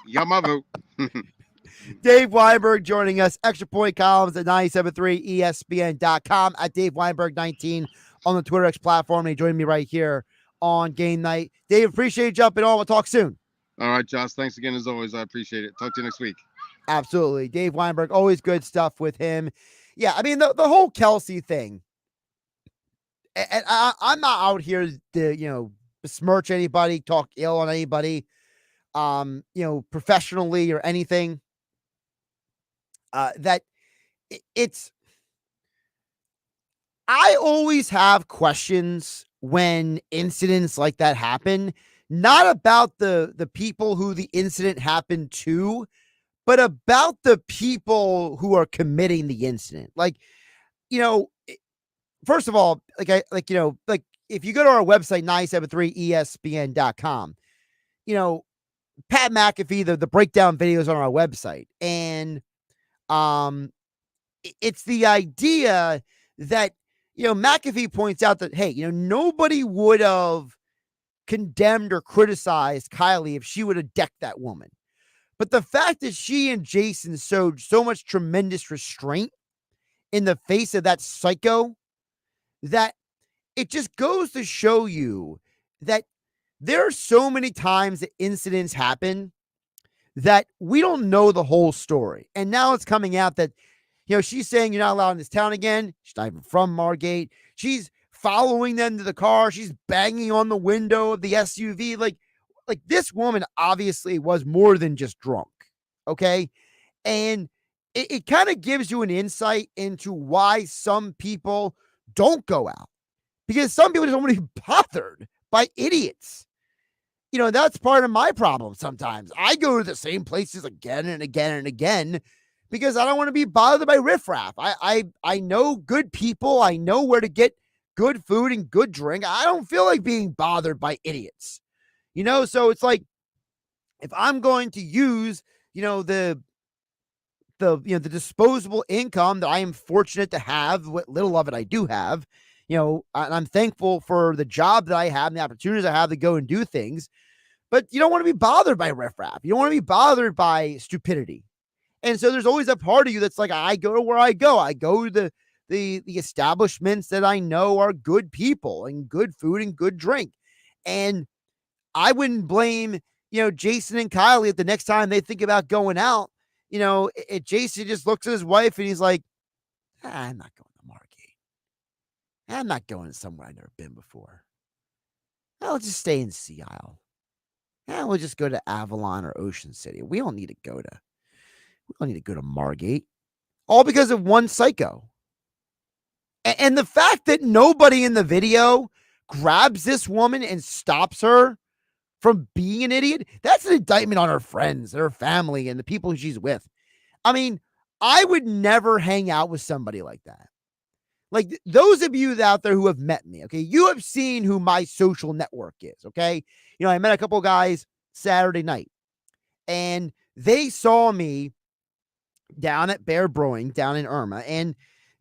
you got my vote. Dave Weinberg joining us. Extra Point Columns at 973ESPN.com, at Dave Weinberg 19 on the Twitter X platform. And he joined me right here on Game Night. Dave, appreciate you jumping on. We'll talk soon. All right, Josh. Thanks again as always. I appreciate it. Talk to you next week. Absolutely. Dave Weinberg, always good stuff with him. Yeah, I mean, the whole Kelsey thing, and I'm not out here to, besmirch anybody, talk ill on anybody, professionally or anything. I always have questions when incidents like that happen, not about the people who the incident happened to, but about the people who are committing the incident. Like, first of all, if you go to our website, 973ESPN.com, Pat McAfee, the breakdown videos on our website. And it's the idea that McAfee points out that, hey, nobody would have condemned or criticized Kylie if she would have decked that woman. But the fact that she and Jason showed so much tremendous restraint in the face of that psycho, that it just goes to show you that there are so many times that incidents happen that we don't know the whole story. And now it's coming out that, she's saying you're not allowed in this town again. She's not even from Margate. She's following them to the car. She's banging on the window of the SUV. Like this woman obviously was more than just drunk. Okay. And it kind of gives you an insight into why some people don't go out, because some people just don't want to be bothered by idiots. That's part of my problem sometimes. I go to the same places again and again and again because I don't want to be bothered by riffraff. I know good people. I know where to get good food and good drink. I don't feel like being bothered by idiots. So it's like, if I'm going to use, the disposable income that I am fortunate to have, what little of it I do have, and I'm thankful for the job that I have and the opportunities I have to go and do things. But you don't want to be bothered by riffraff. You don't want to be bothered by stupidity. And so there's always a part of you that's like, I go to where I go. I go to the establishments that I know are good people and good food and good drink. And I wouldn't blame, Jason and Kylie at the next time they think about going out. Jason just looks at his wife and he's like, I'm not going to Margate. I'm not going somewhere I've never been before. I'll just stay in Sea Isle. We'll just go to Avalon or Ocean City. We don't need to go to Margate. All because of one psycho. And the fact that nobody in the video grabs this woman and stops her from being an idiot, that's an indictment on her friends, her family, and the people she's with. I mean, I would never hang out with somebody like that. Like those of you out there who have met me, okay, you have seen who my social network is, okay? I met a couple of guys Saturday night, and they saw me down at Bear Brewing down in Irma, and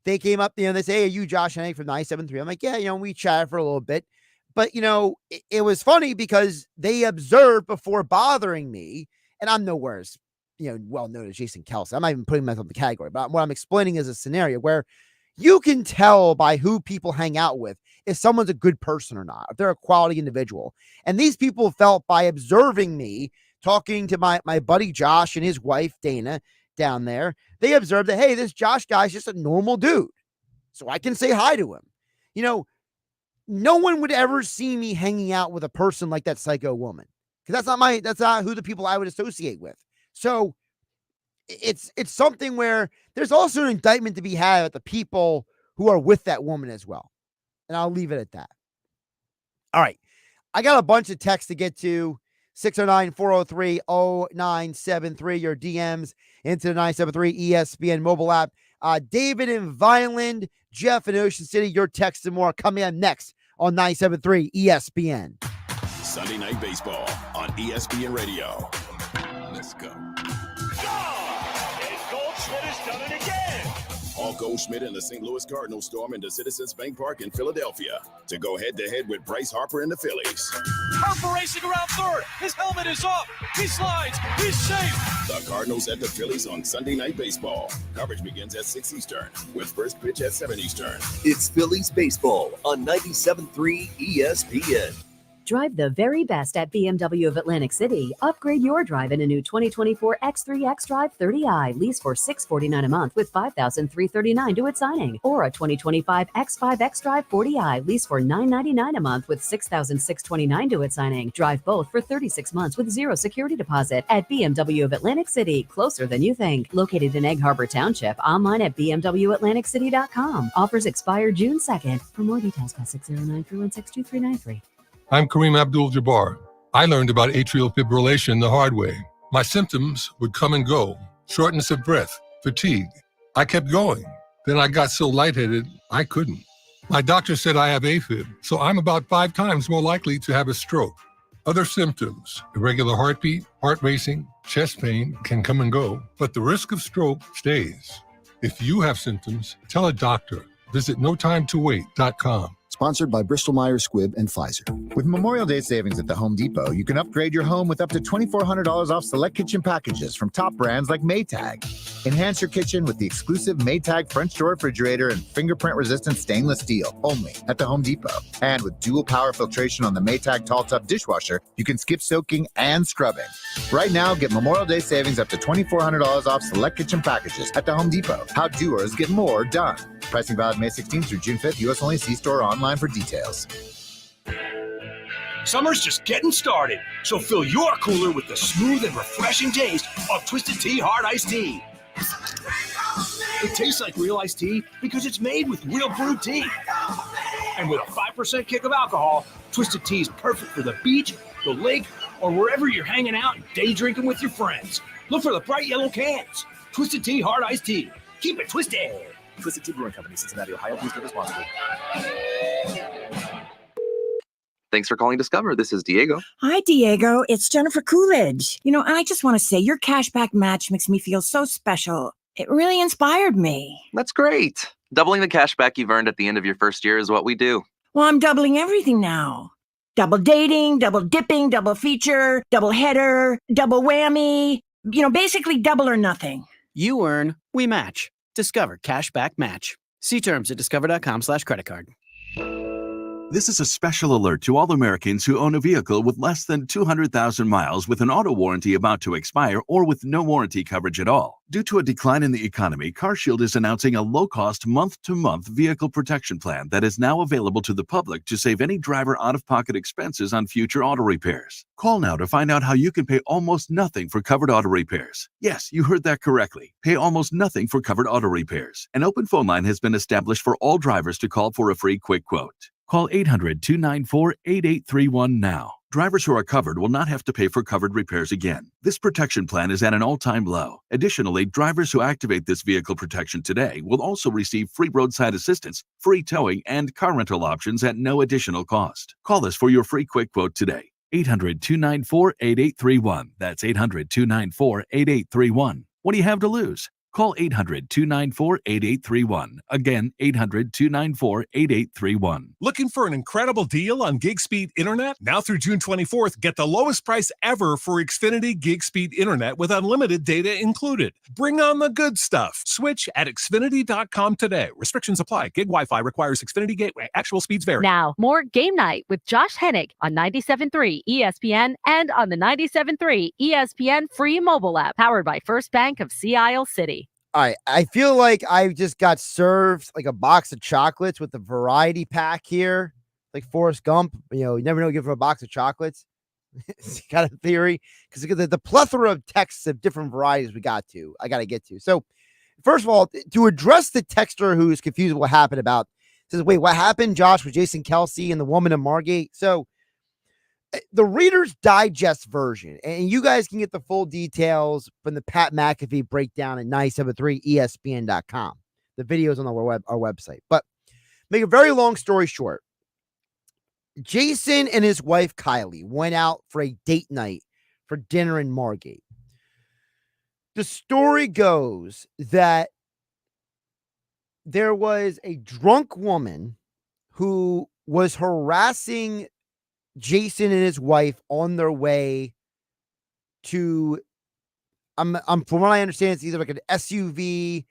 they came up, they say, hey, are you Josh Hennig from 973? I'm like, yeah, we chatted for a little bit. But, it was funny because they observed before bothering me, and I'm nowhere as, well known as Jason Kelsey. I'm not even putting myself in the category, but what I'm explaining is a scenario where you can tell by who people hang out with if someone's a good person or not, if they're a quality individual. And these people felt by observing me talking to my buddy Josh and his wife, Dana, down there, they observed that, hey, this Josh guy's just a normal dude. So I can say hi to him. No one would ever see me hanging out with a person like that psycho woman, because that's not who the people I would associate with. So it's something where there's also an indictment to be had at the people who are with that woman as well. And I'll leave it at that. All right. I got a bunch of texts to get to. 609-403-0973. Your DMs into the 973 ESPN mobile app. David in Vineland, Jeff in Ocean City, your texts and more coming up next on 973 ESPN. Sunday Night Baseball on ESPN Radio. Let's go. Goldschmidt has done it again. Paul Goldschmidt and the St. Louis Cardinals storm into Citizens Bank Park in Philadelphia to go head-to-head with Bryce Harper and the Phillies. Harper racing around third. His helmet is off. He slides. He's safe. The Cardinals at the Phillies on Sunday Night Baseball. Coverage begins at 6 Eastern with first pitch at 7 Eastern. It's Phillies baseball on 97.3 ESPN. Drive the very best at BMW of Atlantic City. Upgrade your drive in a new 2024 X3 xDrive 30i. Lease for $649 a month with $5,339 due at signing. Or a 2025 X5 xDrive 40i. Lease for $999 a month with $6,629 due at signing. Drive both for 36 months with zero security deposit at BMW of Atlantic City. Closer than you think. Located in Egg Harbor Township. Online at bmwatlanticcity.com. Offers expire June 2nd. For more details, call 609-316-2393. I'm Kareem Abdul-Jabbar. I learned about atrial fibrillation the hard way. My symptoms would come and go. Shortness of breath, fatigue. I kept going. Then I got so lightheaded, I couldn't. My doctor said I have AFib, so I'm about 5 times more likely to have a stroke. Other symptoms, irregular heartbeat, heart racing, chest pain can come and go, but the risk of stroke stays. If you have symptoms, tell a doctor. Visit notimetowait.com. Sponsored by Bristol-Myers Squibb and Pfizer. With Memorial Day savings at the Home Depot, you can upgrade your home with up to $2,400 off select kitchen packages from top brands like Maytag. Enhance your kitchen with the exclusive Maytag French door refrigerator and fingerprint-resistant stainless steel, only at the Home Depot. And with dual power filtration on the Maytag Tall Tub dishwasher, you can skip soaking and scrubbing. Right now, get Memorial Day savings up to $2,400 off select kitchen packages at the Home Depot. How doers get more done. Pricing valid May 16th through June 5th. U.S. only. See store or online for details. Summer's just getting started, so fill your cooler with the smooth and refreshing taste of Twisted Tea Hard Iced Tea. It tastes like real iced tea because it's made with real brewed tea. And with a 5% kick of alcohol, Twisted Tea is perfect for the beach, the lake, or wherever you're hanging out and day drinking with your friends. Look for the bright yellow cans. Twisted Tea Hard Iced Tea. Keep it twisted. Twisted Tea Brewing Company, Cincinnati, Ohio. Please drink responsibly. Thanks for calling Discover. This is Diego. Hi, Diego. It's Jennifer Coolidge. I just want to say your cashback match makes me feel so special. It really inspired me. That's great. Doubling the cashback you've earned at the end of your first year is what we do. Well, I'm doubling everything now. Double dating, double dipping, double feature, double header, double whammy. Basically double or nothing. You earn, we match. Discover Cashback Match. See terms at discover.com/creditcard. This is a special alert to all Americans who own a vehicle with less than 200,000 miles with an auto warranty about to expire or with no warranty coverage at all. Due to a decline in the economy, CarShield is announcing a low-cost month-to-month vehicle protection plan that is now available to the public to save any driver out-of-pocket expenses on future auto repairs. Call now to find out how you can pay almost nothing for covered auto repairs. Yes, you heard that correctly. Pay almost nothing for covered auto repairs. An open phone line has been established for all drivers to call for a free quick quote. Call 800-294-8831 now. Drivers who are covered will not have to pay for covered repairs again. This protection plan is at an all-time low. Additionally, drivers who activate this vehicle protection today will also receive free roadside assistance, free towing, and car rental options at no additional cost. Call us for your free quick quote today. 800-294-8831. That's 800-294-8831. What do you have to lose? Call 800-294-8831. Again, 800-294-8831. Looking for an incredible deal on gig speed internet? Now through June 24th, get the lowest price ever for Xfinity gig speed internet with unlimited data included. Bring on the good stuff. Switch at Xfinity.com today. Restrictions apply. Gig Wi-Fi requires Xfinity gateway. Actual speeds vary. Now, more Game Night with Josh Hennick on 97.3 ESPN and on the 97.3 ESPN free mobile app powered by First Bank of Sea Isle City. All right, I feel like I just got served like a box of chocolates with a variety pack here, like Forrest Gump. You never know, give him a box of chocolates. It's kind of theory because the plethora of texts of different varieties I got to get to. So, first of all, to address the texter who is confused what happened about, says, "Wait, what happened, Josh, with Jason Kelsey and the woman in Margate?" So, the Reader's Digest version, and you guys can get the full details from the Pat McAfee breakdown at 973ESPN.com. The video's on our website. But make a very long story short, Jason and his wife Kylie went out for a date night for dinner in Margate. The story goes that there was a drunk woman who was harassing Jason and his wife on their way to, from what I understand, it's either like an SUV,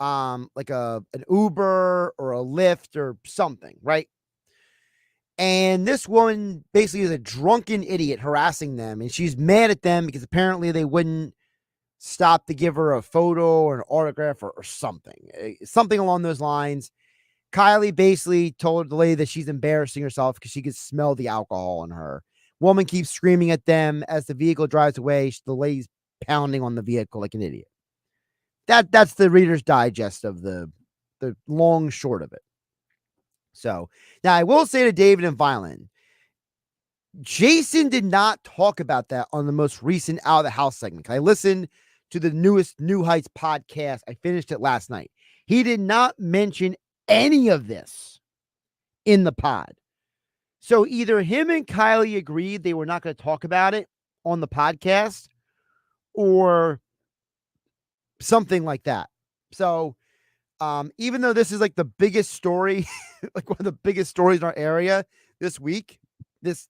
like an Uber or a Lyft or something, right? And this woman basically is a drunken idiot harassing them, and she's mad at them because apparently they wouldn't stop to give her a photo or an autograph or something along those lines. Kylie basically told the lady that she's embarrassing herself because she could smell the alcohol on her. Woman keeps screaming at them as the vehicle drives away. The lady's pounding on the vehicle like an idiot. That's the Reader's Digest of the long short of it. So now I will say to David and Violin, Jason did not talk about that on the most recent Out of the House segment. I listened to the newest New Heights podcast. I finished it last night. He did not mention any of this in the pod. So either him and Kylie agreed they were not going to talk about it on the podcast or something like that. So Even though this is like the biggest story, like one of the biggest stories in our area this week, this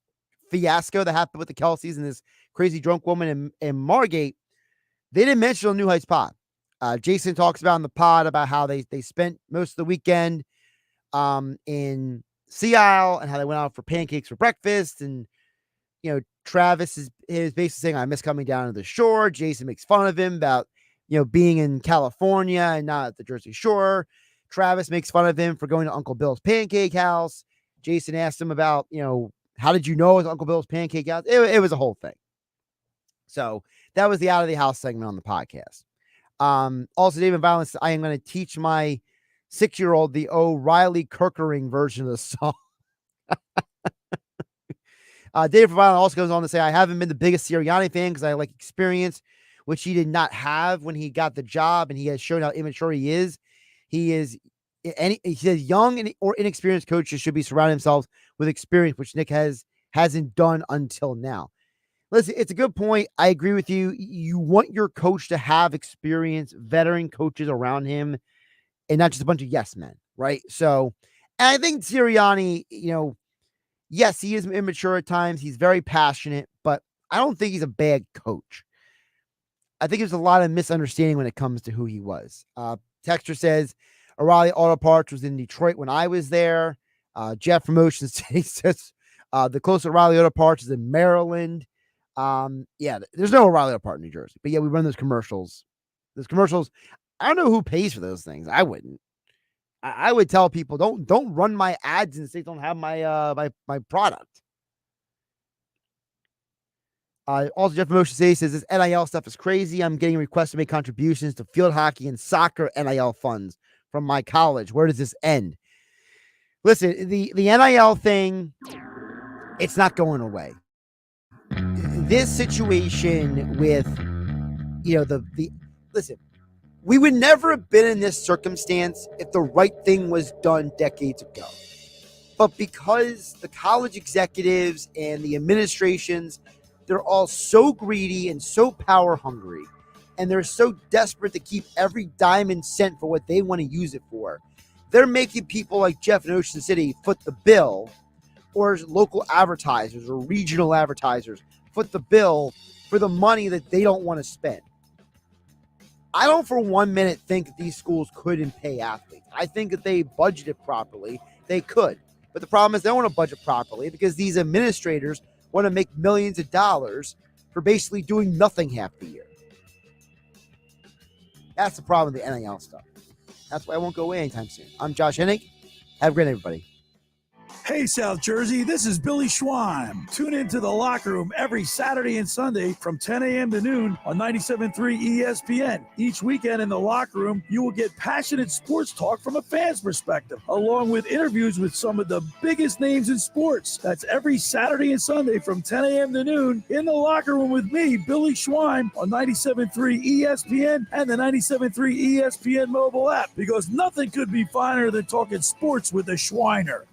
fiasco that happened with the Kelseys and this crazy drunk woman in Margate, they didn't mention on New Heights Pod. Jason talks about in the pod about how they spent most of the weekend in Sea Isle and how they went out for pancakes for breakfast. And, Travis is basically saying, I miss coming down to the shore. Jason makes fun of him about, being in California and not at the Jersey Shore. Travis makes fun of him for going to Uncle Bill's Pancake House. Jason asked him about, how did you know it was Uncle Bill's Pancake House? It was a whole thing. So that was the Out of the House segment on the podcast. Also, David Violence, I am going to teach my 6-year-old the O'Reilly Kirkering version of the song. David Violence also goes on to say, I haven't been the biggest Sirianni fan because I like experience, which he did not have when he got the job, and he has shown how immature he is. He says young or inexperienced coaches should be surrounding themselves with experience, which Nick hasn't done until now. Listen, it's a good point. I agree with you. You want your coach to have experience, veteran coaches around him, and not just a bunch of yes men, right? So, and I think Sirianni, yes, he is immature at times. He's very passionate, but I don't think he's a bad coach. I think there's a lot of misunderstanding when it comes to who he was. Texter says, O'Reilly Auto Parts was in Detroit when I was there. Jeff from Ocean City says, the closest O'Reilly Auto Parts is in Maryland. Yeah, there's no O'Reilly Auto Part in New Jersey, but yeah, we run those commercials. Those commercials, I don't know who pays for those things. I wouldn't. I would tell people, don't run my ads and say don't have my my product. Also, Jeff from Ocean City says this NIL stuff is crazy. I'm getting requests to make contributions to field hockey and soccer NIL funds from my college. Where does this end? Listen, the NIL thing, it's not going away. This situation with, listen, we would never have been in this circumstance if the right thing was done decades ago. But because the college executives and the administrations, they're all so greedy and so power hungry, and they're so desperate to keep every dime and cent for what they want to use it for. They're making people like Jeff in Ocean City foot the bill, or local advertisers or regional advertisers foot the bill for the money that they don't want to spend. I don't for 1 minute think that these schools couldn't pay athletes. I think that they budgeted properly, they could. But the problem is they don't want to budget properly because these administrators want to make millions of dollars for basically doing nothing half the year. That's the problem with the NIL stuff. That's why I won't go away anytime soon. I'm Josh Hennig. Have a great night, everybody. Hey, South Jersey, this is Billy Schwein. Tune into The Locker Room every Saturday and Sunday from 10 a.m. to noon on 97.3 ESPN. Each weekend in The Locker Room, you will get passionate sports talk from a fan's perspective, along with interviews with some of the biggest names in sports. That's every Saturday and Sunday from 10 a.m. to noon in The Locker Room with me, Billy Schwein, on 97.3 ESPN and the 97.3 ESPN mobile app, because nothing could be finer than talking sports with a Schweiner.